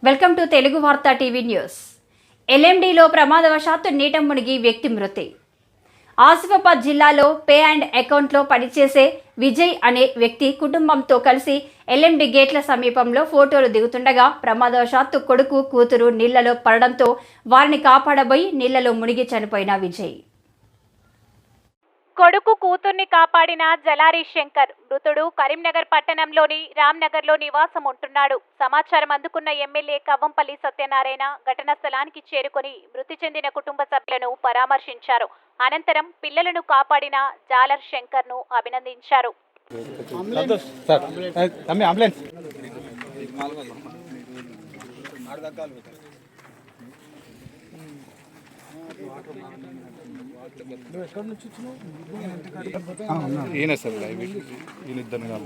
Welcome to Telugu వార్తా TV news. ఎల్ఎండిలో ప్రమాదవశాత్తు నీట మునిగి వ్యక్తి మృతి. ఆసిఫాబాద్ జిల్లాలో పే అండ్ అకౌంట్లో పనిచేసే విజయ్ అనే వ్యక్తి కుటుంబంతో కలిసి ఎల్ఎండి గేట్ల సమీపంలో ఫోటోలు దిగుతుండగా ప్రమాదవశాత్తు కొడుకు కూతురు నీళ్లలో పడడంతో వారిని కాపాడబోయి నీళ్లలో మునిగి చనిపోయిన విజయ్. కొడుకు కూతుర్ని కాపాడిన జలారి శంకర్ మృతుడు కరీంనగర్ పట్టణంలోని రామ్నగర్లో నివాసం ఉంటున్నాడు. సమాచారం అందుకున్న ఎమ్మెల్యే కవ్వంపల్లి సత్యనారాయణ ఘటనా స్థలానికి చేరుకొని మృతి చెందిన కుటుంబ సభ్యులను పరామర్శించారు. అనంతరం పిల్లలను కాపాడిన జాలర్ శంకర్ ను అభినందించారు.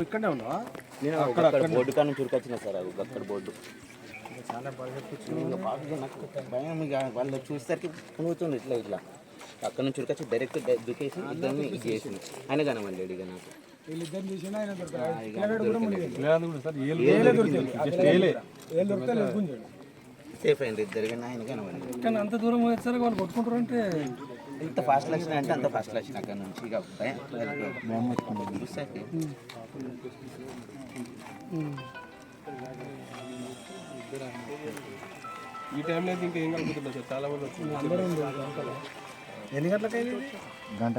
ఇక్కడనే ఉన్నావా? నేను అక్కడ బోర్డు కానీ చురుకొచ్చిన సార్ అక్కడ బోర్డు చాలా భయం. వాళ్ళు చూసేసరికి పునుగుతుంది ఇట్లా ఇట్లా అక్కడ నుంచి చురుకొచ్చి డైరెక్ట్ దుకేసి ఇద్దరిని ఇది చేసింది. ఆయన కనమని ఇక నాకు సేఫ్ అయింది ఇద్దరు కానీ ఆయన కనమని. కానీ అంత దూరం వచ్చారు వాళ్ళు కొట్టుకుంటారు అంటే ఇంత ఫాస్ట్ వచ్చిన అంటే అంత ఫాస్ట్ వచ్చిన అక్కడ నుంచి ఇక భయం చూస్తే ఈ టైంలో అయితే ఇంకా ఏం కలుగుతుంది సార్. చాలా మంది వచ్చింది. ఎన్ని గంటలకైంది? గంట